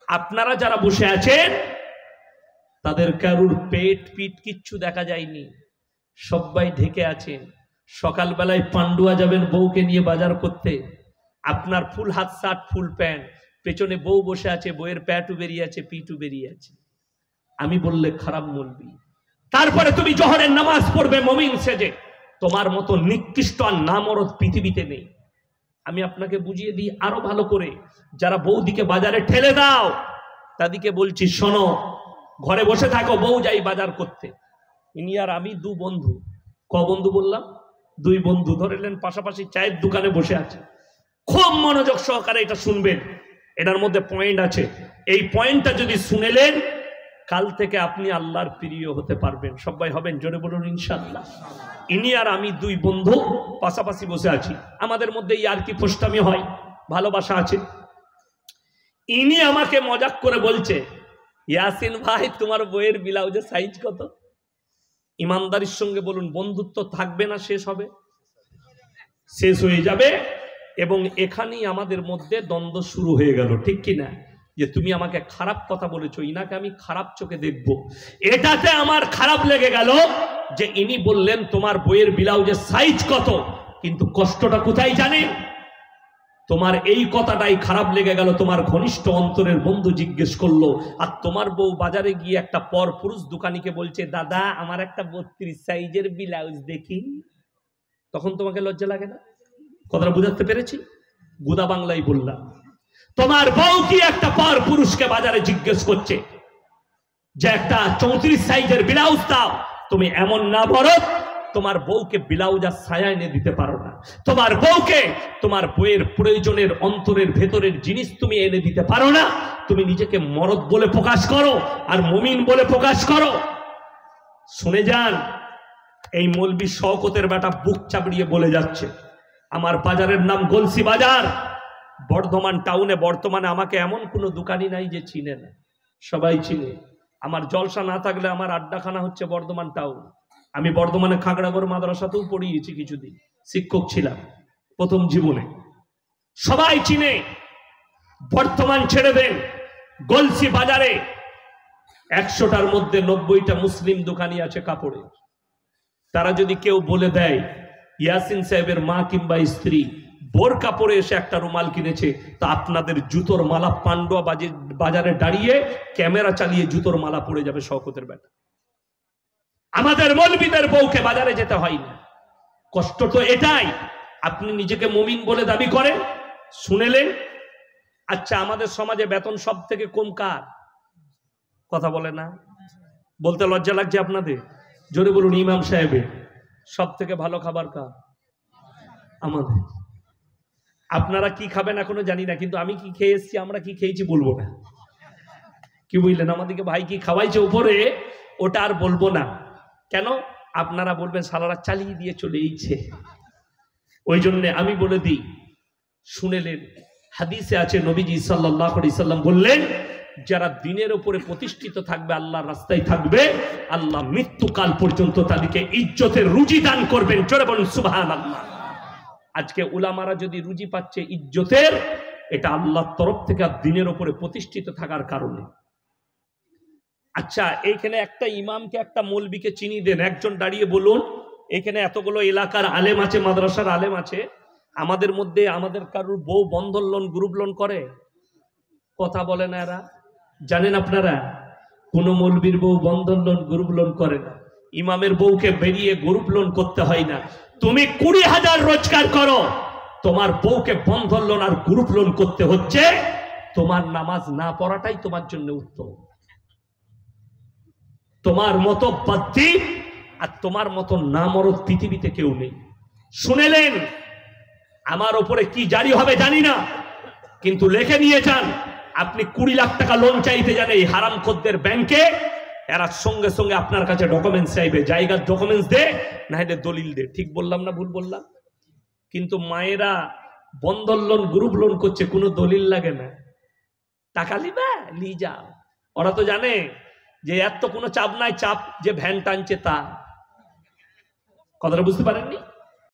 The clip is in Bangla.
আপনারা যারা বসে আছেন তাদের কারুর পেট পিঠ কিচ্ছু দেখা যায়নি, সবাই ঢেকে আছেন। সকালবেলায় পান্ডুয়া যাবেন বউকে নিয়ে বাজার করতে, আপনার ফুল হাত শার্ট ফুল প্যান্ট, পেছনে বউ বসে আছে, বউয়ের প্যাটু বেরিয়ে আছে, পিঠু বেরিয়ে আছে। আমি বললে খারাপ বলবি। তারপরে তুমি জোহরের নামাজ পড়বে মুমিন সেজে, তোমার মতো নিকৃষ্ট আর নামরদ পৃথিবীতে নেই। আমি আপনাকে বুঝিয়ে দিই আরো ভালো করে, যারা বউদিকে বাজারে ঠেলে দাও তাদেরকে বলছি, শোনো, ঘরে বসে থাকো, বউ যাই বাজার করতে। ইনি আর আমি দু বন্ধু। ক বন্ধু বললাম? দুই বন্ধু। ধরেলেন পাশাপাশি চায়ের দোকানে বসে আছে। খুব মনোযোগ সহকারে এটা শুনবেন, এটার মধ্যে পয়েন্ট আছে। এই পয়েন্টটা যদি শুনেলেন, কাল থেকে আপনি আল্লাহর প্রিয় হতে পারবেন। সবাই হবেন, জোরে বলুন ইনশাআল্লাহ। ইনি আর আমি দুই বন্ধু পাশাপাশি বসে আছি, আমাদের মধ্যে ইয়ার কি ফোস্টামি হয়, ভালোবাসা আছে। ইনি আমাকে মজাক করে বলছে, ইয়াসিন ভাই তোমার বইয়ের ব্লাউজের সাইজ কত? ইমানদারির সঙ্গে বলুন, বন্ধুত্ব থাকবে না, শেষ হবে, শেষ হয়ে যাবে। এবং এখানেই আমাদের মধ্যে দ্বন্দ্ব শুরু হয়ে গেল, ঠিক কি না? যে তুমি আমাকে খারাপ কথা বলেছো, ইনাকে আমি খারাপ চোখে দেখবো। এটাতে আমার খারাপ লেগে গেল যে ইনি বললেন তোমার বইয়ের ব্লাউজের সাইজ কত, কিন্তু কষ্টটা কোথায় জানেন? তোমার এই কথাটাই খারাপ লেগে গেল। তোমার ঘনিষ্ঠ অন্তরের বন্ধু জিজ্ঞেস করলো, আর তোমার বউ বাজারে গিয়ে একটা পর পুরুষ দোকানিকে বলছে, দাদা আমার একটা 32 সাইজের ব্লাউজ দেখি। তখন তোমাকে লজ্জা লাগে না? কথাটা বুঝাতে পেরেছি? গুদা বাংলায় বললাম। তোমার বউ কি একটা পর পুরুষকে বাজারে জিজ্ঞেস করছে যে একটা 34 সাইজের ব্লাউজ দাও, তুমি এমন না বড় তোমার বউকে ব্লাউজ আর ছায়া এনে দিতে পারো না, তোমার বউকে তোমার বইয়ের প্রয়োজনের অন্তরের ভেতরের জিনিস তুমি এনে দিতে পারো না, তুমি নিজেকে মরদ বলে প্রকাশ করো আর মুমিন বলে প্রকাশ করো। শুনে যান, এই মৌলবি শওকতের বেটা বুক চাপড়িয়ে বলে যাচ্ছে, আমার বাজারের নাম গলসি বাজার, বর্ধমান টাউনে। বর্তমানে আমাকে এমন কোনো দোকানই নাই যে চিনে না, সবাই চিনে। আমার জলসা না থাকলে আমার আড্ডাখানা হচ্ছে বর্ধমান টাউন। আমি বর্ধমানে খাগড়াগড় মাদ্রাসাতেও পড়িয়েছি, কিছুদিন শিক্ষক ছিলাম প্রথম জীবনে, সবাই চিনে। বর্তমান ছেড়ে দেন, গলসি বাজারে 100টার মধ্যে 90টা মুসলিম দোকানি আছে কাপড়ে। তারা যদি কেউ বলে দেয় ইয়াসিন সাহেবের মা কিংবা স্ত্রী বোরকা পরে এসে একটা রুমাল কিনেছে, তা আপনাদের জুতোর মালা পান্ডুয়া বাজারে দাঁড়িয়ে ক্যামেরা চালিয়ে জুতোর মালা পড়ে যাবে শওকতের বেটা। আমাদের মৌলবীদের বউকে বাজারে যেতে হয় না। কষ্ট তো এটাই, আপনি নিজেকে মুমিন বলে দাবি করেন। শুনেলেন? আচ্ছা, আমাদের সমাজে বেতন সব থেকে কম কার? কথা বলে না, বলতে লজ্জা লাগছে আপনাদের? জোরে বলুন ইমাম সাহেবের। সব থেকে ভালো খাবার কার? আমাদের। আপনারা কি খাবেন এখনো জানি না, কিন্তু আমি কি খেয়ে এসেছি, আমরা কি খেয়েছি বলবো না, কি বুঝলেন? আমাদেরকে ভাই কি খাওয়াইছে উপরে, ওটা আর বলবো না। কেন? আপনারা বলবেন সালারা চালিয়ে দিয়ে চলে এইছে। ওই জন্য আমি বলে দিই, শুনেলেন? হাদিসে আছে নবীজি সাল্লাল্লাহু আলাইহি সাল্লাম বললেন, যারা দিনের উপরে প্রতিষ্ঠিত থাকবে, আল্লাহর রাস্তায় থাকবে, আল্লাহ মৃত্যুকাল পর্যন্ত তাদেরকে ইজ্জতের রুজি দান করবেন। জোরে বলুন সুবহানাল্লাহ। আজকে উলামারা যদি রুজি পাচ্ছে ইজ্জতের, এটা আল্লাহর তরফ থেকে দিনের উপরে প্রতিষ্ঠিত থাকার কারণে। আচ্ছা, এইখানে একটা ইমামকে একটা মৌলবীকে চিনি দেন, একজন দাঁড়িয়ে বলুন, এখানে এতগুলো এলাকার আলেম আছে, মাদ্রাসার আলেম আছে, আমাদের মধ্যে আমাদের কারুর বউ বন্ধন লোন গ্রুপ লোন করে? কথা বলে না এরা? জানেন আপনারা, কোন মৌলবীর বউ বন্ধন লোন গ্রুপ লোন করে না। ইমামের বউকে বেরিয়ে গ্রুপ লোন করতে হয় না। তুমি 20,000 রোজগার করো, তোমার বউকে বন্ধন লোন আর গ্রুপ লোন করতে হচ্ছে, তোমার নামাজ না পড়াটাই তোমার জন্য উত্তম। তোমার মতো বাদ্যি আর তোমার মতো নামরদ পৃথিবীতে কেউ নেই। শুনেলেন? আমার ওপরে কি জারি হবে জানি না, কিন্তু লিখে নিয়ে যান, আপনি 20 লাখ টাকা লোন চাইতে যান এই হারামখোরদের ব্যাংকে, এরা সঙ্গে সঙ্গে আপনার কাছে ডকুমেন্টস চাইবে, জায়গার ডকুমেন্টস দে, না হলে দলিল দে। ঠিক বললাম না ভুল বললাম? কিন্তু মায়েরা বন্ধন লোন গ্রুপ লোন করছে, কোনো দলিল লাগে না, টাকা লিবা লি যাও। ওরা তো জানে যে এত কোনো চাপ নাই, চাপ যে ভ্যান টানছে তা। কথাটা বুঝতে পারেননি?